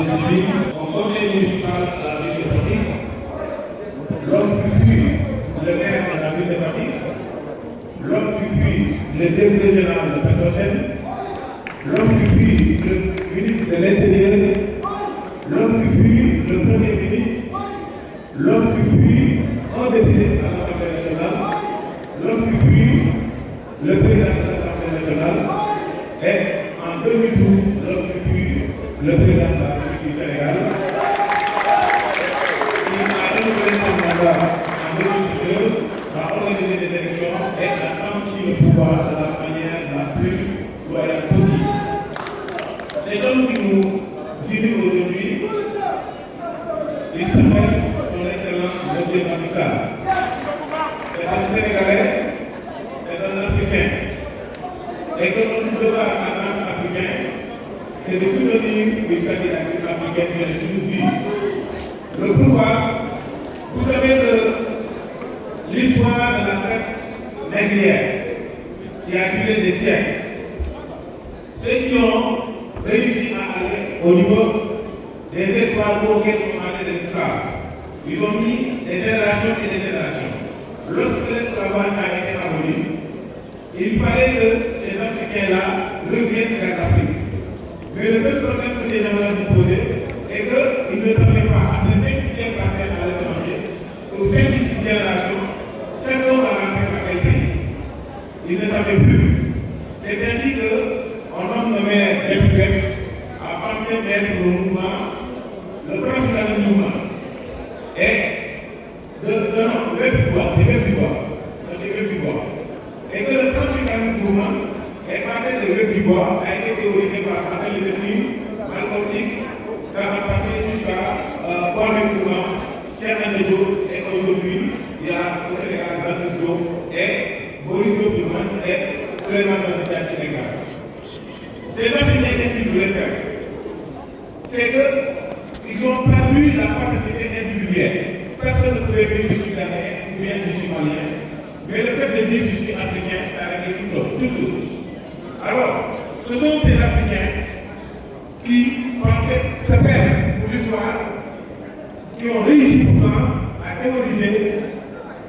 civile, au conseil municipal de la ville de Fatick, l'homme qui fut le maire de la ville de Fatick, l'homme qui fut le directeur général de Petrosen, l'homme qui fut le ministre de l'Intérieur, l'homme qui fut le premier ministre, l'homme qui fut un député à l'Assemblée nationale, l'homme qui fut le président de l'Assemblée nationale, et en 2012, l'homme qui fut le président de la République du Sénégal, qui a renouvelé son mandat en 2012, a organisé des élections et a transmis le pouvoir de la manière la plus loyale possible. C'est l'homme qui nous unit aujourd'hui. Il s'appelle son Excellence M. Macky Sall. C'est un Sénégalais, c'est un Africain. Et que notre devoir en tant qu'Africain, c'est de soutenir une candidature africaine qui est toujours vive. Le pouvoir, vous savez que l'histoire de la traite négrière qui a duré des siècles, ceux qui ont réussi à aller au niveau des étoiles auxquelles on a des esclaves, ils ont mis des générations et des générations. Lorsque l'esclavage a été aboli, il fallait que ces Africains-là reviennent vers l'Afrique. Mais le seul problème que ces gens-là disposaient est qu'ils ne savaient pas, après 5 siècles passés à l'étranger, aux 5 générations, chacun va rentrer dans quel pays. Ils ne savaient plus. C'est ainsi qu'on homme nommé James a pensé mettre le mouvement, le principal mouvement, et non, c'est Web-Dubois. Et que le principal mouvement est passé de Web-Dubois, a été théorisé par Martin Luther King, Malcolm X, ça a passé jusqu'à Kwame Nkrumah, Cheikh Anta Diop, et aujourd'hui, il y a au Sénégal Bassirou Diop et Boris Diop et Souleymane Bassirou qui regarde. Ces Africains, qu'est-ce qu'ils voulaient faire? C'est qu'ils ont perdu la paternité individuelle. Personne ne pouvait dire je suis Ghanéen ou bien je suis Malien. Mais le fait de dire je suis Africain, ça réglait toute chose. Alors, ce sont ces Africains qui pensaient se perdre pour l'histoire, qui ont réussi pourtant à théoriser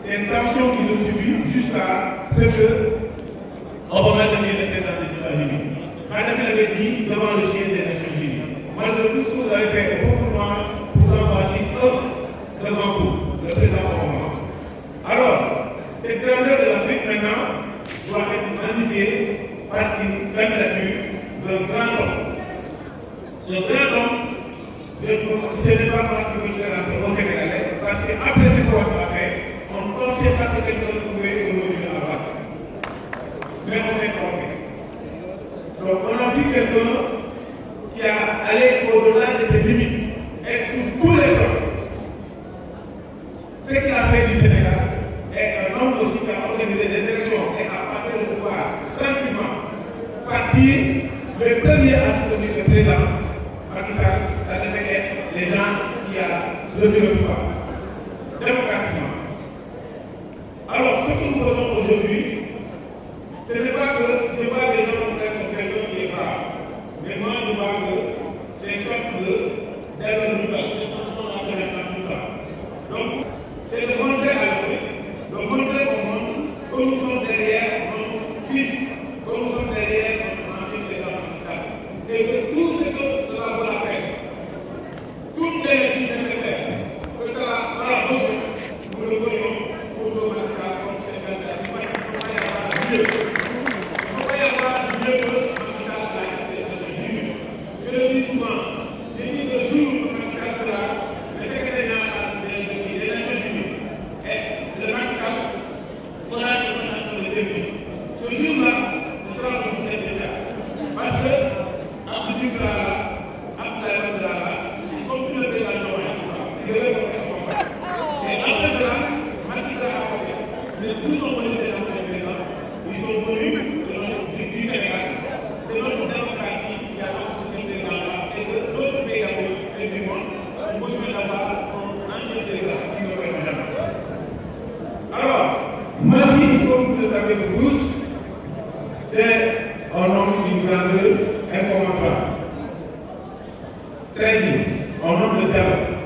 ces tensions qu'ils ont subies jusqu'à ce qu'on va maintenir le président des États-Unis. Kadhafi l'avait dit devant le siège des Nations Unies. Malgré tout ce que vous avez fait, pourtant voici un devant vous, le président Obama. Alors, cette grandeur de l'Afrique maintenant doit être magnifiée par une candidature d'un grand homme. Ce grand homme, ce n'est pas moi qui veux le présenter au Sénégalais, parce qu'après ce qu'on a fait, on ne pensait pas que quelqu'un pouvait se mesurer à droite. Mais on s'est trompé. Donc on a vu quelqu'un qui a allé au-delà de ses limites et sur tous les plans. Ce qu'il a fait du Sénégal est un homme aussi qui a organisé des élections et a passé le pouvoir tranquillement. Partir, le premier à soutenir ce président, Macky Sall, ça devait être les gens qui ont donné le pouvoir démocratiquement. Alors ce que nous faisons aujourd'hui, ce n'est pas que je vois des gens comme quelqu'un qui est brave, mais moi je vois que c'est une sorte d'événement, c'est une sorte de donc c'est de montrer à l'autre, de montrer au monde que nous sommes derrière notre fils, que nous sommes derrière notre ancien président Macky Sall, et que tout ce que cela vaut la peine, toute l'énergie nécessaire, que cela va la besoin, nous le voyons pour que Macky Sall comme c'est candidat, parce qu'il ne peut pas y avoir mieux. Il ne peut pas y avoir mieux que Macky Sall à la Nations Unies. Je le dis souvent, je dis le jour où Macky Sall sera le secrétaire général des Nations Unies et le Macky Sall fera une passation de service. Ce jour-là, ce sera un jour spécial. Parce que Abdou sera là, Abdoulaye sera là, comme tout le président il devait porter son combat. Et après cela, Macky sera à côté. Mais où sont venus ces anciens présidents? Ils sont venus du Sénégal. C'est notre démocratie qui a apporté ce président-là et que Très bien. On nomme le dialogue.